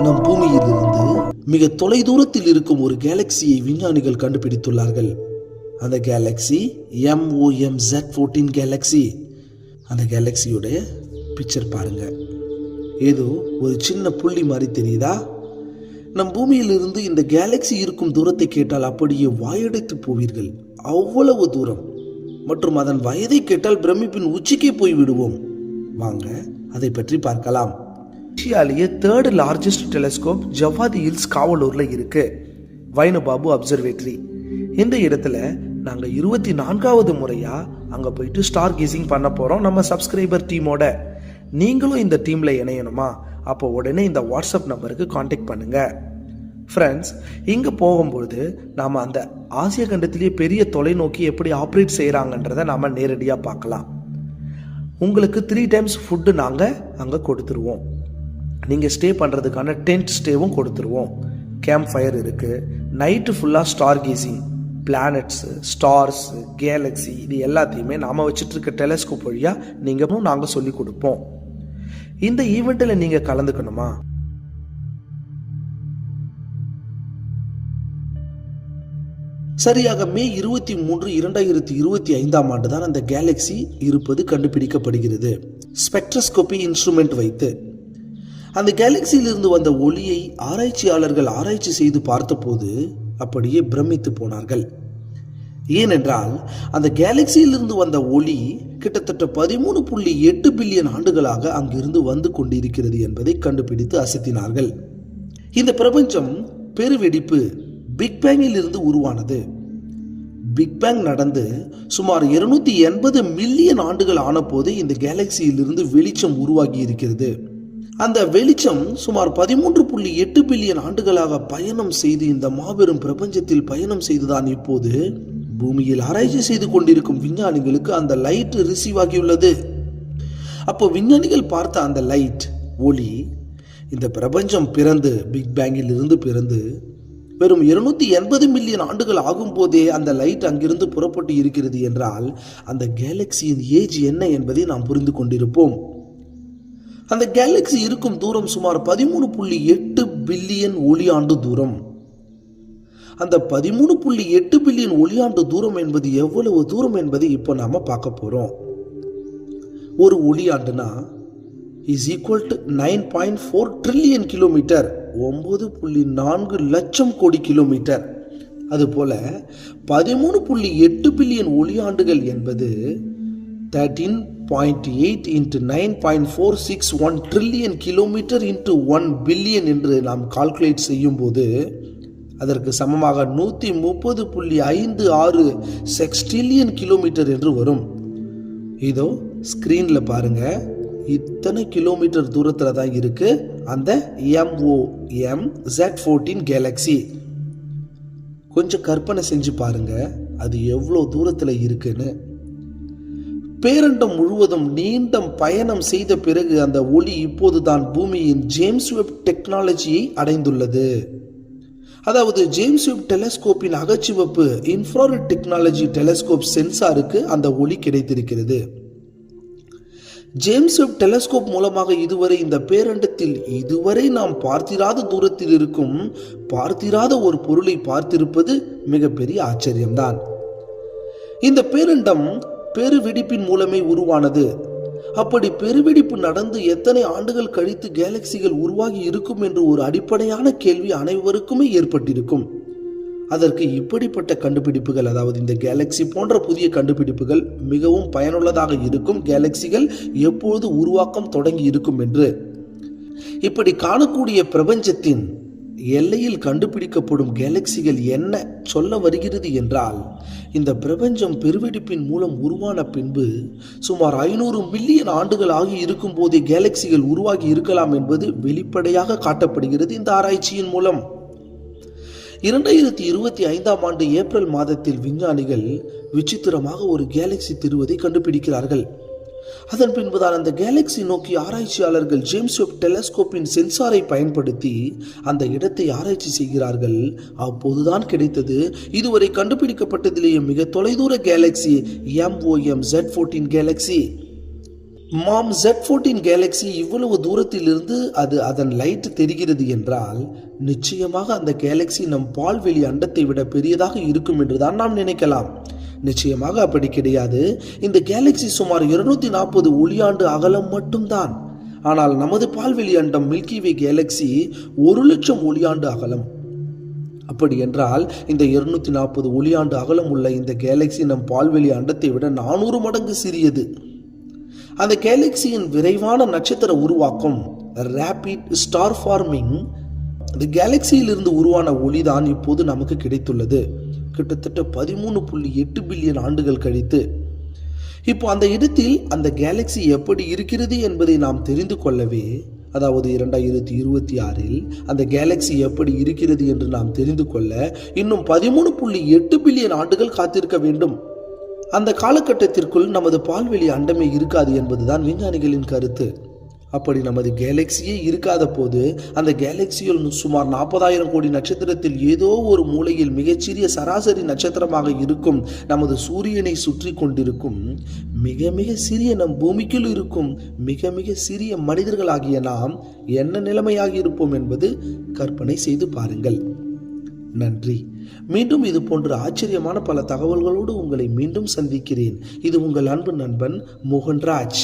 நம் பூமியிலிருந்து மிக தொலைதூரத்தில் இருக்கும் ஒரு கேலக்சியை விஞ்ஞானிகள் கண்டுபிடித்துள்ளார்கள். அந்த கேலக்சி MOMZ14 கேலக்சி. அந்த கேலக்சியோடைய பிக்சர் பாருங்க. ஏதோ ஒரு சின்ன புள்ளி மாதிரி தெரியுதா? நம் பூமியிலிருந்து இந்த கேலக்சி இருக்கும் தூரத்தை கேட்டால் அப்படியே வாயடைத்து போவீர்கள். அவ்வளவு தூரம். மற்றும் அதன் வயதை கேட்டால் பிரமிப்பின் உச்சிக்கே போய் விடுவோம். வாங்க அதை பற்றி பார்க்கலாம். ஏசியாலேயே 3rd largest telescope Javadi hills காவலூர்ல இருக்கு. வைனுபாபு அப்சர்வேட்டரி. இந்த இடத்துல நாங்க 24வது முறையா அங்க போயிட்டு ஸ்டார் கேசிங் பண்ண போறோம் நம்ம சப்ஸ்கிரைபர் டீமோட. நீங்களும் இந்த டீம்ல இணையணுமா? அப்போ உடனே இந்த வாட்ஸ்அப் நம்பருக்கு கான்டாக்ட் பண்ணுங்க. ஃப்ரெண்ட்ஸ், இங்க போகும்போது நாம அந்த ஆசிய கண்டத்திலேயே பெரிய தொலைநோக்கி எப்படி ஆப்ரேட் செய்யறாங்கன்றத நாம நேரடியா பார்க்கலாம். உங்களுக்கு 3 டைம்ஸ் ஃபுட்டு நாங்க அங்க கொடுத்துருவோம். நீங்க ஸ்டே பண்றதுக்கான டென்ட் ஸ்டேவும் கொடுத்துருவோம். கேம்ப் ஃபயர் இருக்கு. நைட்டு ஃபுல்லா ஸ்டார் கேசிங், பிளானட்ஸ், ஸ்டார்ஸ், கேலக்சி இது எல்லாத்தையுமே நாம வச்சுட்டு இருக்க டெலிஸ்கோப் வழியா நாங்க சொல்லி கொடுப்போம். இந்த ஈவெண்ட்ல நீங்க கலந்துக்கணுமா? சரியாக மே 23, 2025 ஆண்டு தான் அந்த கேலக்சி இருப்பது கண்டுபிடிக்கப்படுகிறது. ஸ்பெக்ட்ரோஸ்கோபி இன்ஸ்ட்ருமெண்ட் வைத்து அந்த கேலக்சியிலிருந்து வந்த ஒளியை ஆராய்ச்சியாளர்கள் ஆராய்ச்சி செய்து பார்த்தபோது அப்படியே பிரமித்து போனார்கள். ஏனென்றால் அந்த கேலக்சியிலிருந்து வந்த ஒளி கிட்டத்தட்ட 13.8 பில்லியன் ஆண்டுகளாக அங்கிருந்து வந்து கொண்டிருக்கிறது என்பதை கண்டுபிடித்து அசத்தினார்கள். இந்த பிரபஞ்சம் பெருவெடிப்பு பிக் பேங்கில் இருந்து உருவானது. பிக் பேங் நடந்து சுமார் 280 மில்லியன் ஆண்டுகள் ஆன போது இந்த கேலக்சியிலிருந்து வெளிச்சம் உருவாகி இருக்கிறது. அந்த வெளிச்சம் சுமார் 13.8 பில்லியன் ஆண்டுகளாக பயணம் செய்து இந்த மாபெரும் பிரபஞ்சத்தில் பயணம் செய்துதான் இப்போது பூமியில் ஆராய்ச்சி செய்து கொண்டிருக்கும் விஞ்ஞானிகளுக்கு அந்த லைட் ரிசீவ் ஆகியுள்ளது. அப்போ விஞ்ஞானிகள் பார்த்த அந்த லைட் ஒளி இந்த பிரபஞ்சம் பிறந்து பிக் பேங்கில் இருந்து பிறந்து வெறும் 280 மில்லியன் ஆண்டுகள் ஆகும் போதே அந்த லைட் அங்கிருந்து புறப்பட்டு இருக்கிறது என்றால் அந்த கேலக்சியின் ஏஜ் என்ன என்பதை நாம் புரிந்து கொண்டிருப்போம். அந்த கேலக்சி இருக்கும் தூரம் சுமார் 13.8 பில்லியன் ஒளியாண்டு தூரம். அந்த 13.8 பில்லியன் ஒளியாண்டு தூரம் என்பது எவ்வளவு தூரம் என்பதை இப்போ நாம பார்க்க போறோம். ஒரு ஒளியாண்டுனா is equal to 9.4 trillion kilometre, 9.4 லட்சம் கோடி கிலோமீட்டர். அதுபோல 13.8 பில்லியன் ஒளியாண்டுகள் என்பது 13.8 into 9.461 trillion kilometre into 1 billion என்று நாம் கால்குலேட் செய்யும் போது அதற்கு சமமாக 130.56 செக்ஸ்டில்லியன் கிலோமீட்டர் என்று வரும். இதோ ஸ்கிரீன்ல பாருங்க, இத்தனை கிலோமீட்டர் தூரத்துல தான் இருக்கு அந்த MOMZ14 கேலக்சி. கொஞ்சம் கற்பனை செஞ்சு பாருங்க அது எவ்வளவு தூரத்துல இருக்குன்னு. பேரண்டம் முழுவதும் நீண்ட பயணம் செய்த பிறகு அந்த ஒளி இப்போதுதான் பூமியின் ஜேம்ஸ் வெப் டெக்னாலஜியை அடைந்துள்ளது. அதாவது ஜேம்ஸ் வெப் டெலிஸ்கோப்பின் அகச்சிவப்பு இன்ஃப்ராரெட் டெக்னாலஜி டெலிஸ்கோப் சென்சாருக்கு அந்த ஒளி கிடைத்திருக்கிறது. ஜேம்ஸ் வெப் டெலிஸ்கோப் மூலமாக இதுவரை இந்த பேரண்டத்தில் இதுவரை நாம் பார்த்திராத தூரத்தில் இருக்கும் பார்த்திராத ஒரு பொருளை பார்த்திருப்பது மிகப்பெரிய ஆச்சரியம்தான். இந்த பேரண்டம் பெருவெடிப்பின் மூலமே உருவானது. அப்படி பெருவெடிப்பு நடந்து எத்தனை ஆண்டுகள் கழித்து கேலக்சிகள் உருவாகி இருக்கும் என்று ஒரு அடிப்படையான கேள்வி அனைவருக்குமே ஏற்பட்டிருக்கும். அதற்கு இப்படிப்பட்ட கண்டுபிடிப்புகள், அதாவது இந்த கேலக்சி போன்ற புதிய கண்டுபிடிப்புகள் மிகவும் பயனுள்ளதாக இருக்கும். கேலக்சிகள் எப்பொழுது உருவாக்கம் தொடங்கி இருக்கும் என்று இப்படி காணக்கூடிய பிரபஞ்சத்தின் எல்லையில் கண்டுபிடிக்கப்படும் கேலக்சிகள் என்ன சொல்ல வருகிறது என்றால், இந்த பிரபஞ்சம் பெருவெடிப்பின் மூலம் உருவான பின்பு சுமார் 500 மில்லியன் ஆண்டுகள் ஆகி இருக்கும் போதே கேலக்சிகள் உருவாகி இருக்கலாம் என்பது வெளிப்படையாக காட்டப்படுகிறது இந்த ஆராய்ச்சியின் மூலம். 2025 ஆண்டு ஏப்ரல் மாதத்தில் விஞ்ஞானிகள் விசித்திரமாக ஒரு கேலக்சி திருவதை கண்டுபிடிக்கிறார்கள். அதன் பின்புதான் அந்த கேலக்சி நோக்கி ஆராய்ச்சியாளர்கள் ஜேம்ஸ் வெப் டெலிஸ்கோப்பின் சென்சாரை பயன்படுத்தி அந்த இடத்தை ஆராய்ச்சி செய்கிறார்கள். அப்போதுதான் கிடைத்தது இதுவரை கண்டுபிடிக்கப்பட்டதிலேயே மிக தொலைதூர கேலக்சி MOMZ14 கேலக்சி. மாம் Z14 கேலக்ஸி இவ்வளவு தூரத்திலிருந்து அது அதன் லைட் தெரிகிறது என்றால் நிச்சயமாக அந்த கேலக்ஸி நம் பால்வெளி அண்டத்தை விட பெரியதாக இருக்கும் என்றுதான் நாம் நினைக்கலாம். நிச்சயமாக அப்படி கிடையாது. இந்த கேலக்ஸி சுமார் 240 ஒளியாண்டு அகலம் மட்டும்தான். ஆனால் நமது பால்வெளி அண்டம் மில்கிவே கேலக்ஸி 1,00,000 ஒளியாண்டு அகலம். அப்படி என்றால் இந்த 240 ஒளியாண்டு அகலம் உள்ள இந்த கேலக்ஸி நம் பால்வெளி அண்டத்தை விட 400 மடங்கு சிறியது. அந்த கேலக்சியின் விரைவான நட்சத்திர உருவாக்கம் ரேபிட் ஸ்டார் ஃபார்மிங், இந்த கேலக்சியிலிருந்து உருவான ஒளிதான் இப்போது நமக்கு கிடைத்துள்ளது. கிட்டத்தட்ட 13.8 பில்லியன் ஆண்டுகள் கழித்து. இப்போ அந்த இடத்தில் அந்த கேலக்சி எப்படி இருக்கிறது என்பதை நாம் தெரிந்து கொள்ளவே, அதாவது 2026இல் அந்த கேலக்சி எப்படி இருக்கிறது என்று நாம் தெரிந்து கொள்ள இன்னும் 13.8 பில்லியன் ஆண்டுகள் காத்திருக்க வேண்டும். அந்த காலகட்டத்திற்குள் நமது பால்வெளி அண்டமே இருக்காது என்பதுதான் விஞ்ஞானிகளின் கருத்து. அப்படி நமது கேலக்சியே இருக்காத போது அந்த கேலக்சியில் சுமார் 40,000 கோடி நட்சத்திரத்தில் ஏதோ ஒரு மூலையில் மிகச்சிறிய சராசரி நட்சத்திரமாக இருக்கும் நமது சூரியனை சுற்றி கொண்டிருக்கும் மிக மிக சிறிய நம் பூமிக்குள் இருக்கும் மிக மிக சிறிய மனிதர்களாகிய நாம் என்ன நிலைமையாகி இருப்போம் என்பது கற்பனை செய்து பாருங்கள். நன்றி. மீண்டும் இது போன்ற ஆச்சரியமான பல தகவல்களோடு உங்களை மீண்டும் சந்திக்கிறேன். இது உங்கள் அன்பு நண்பன் மோகன்ராஜ்.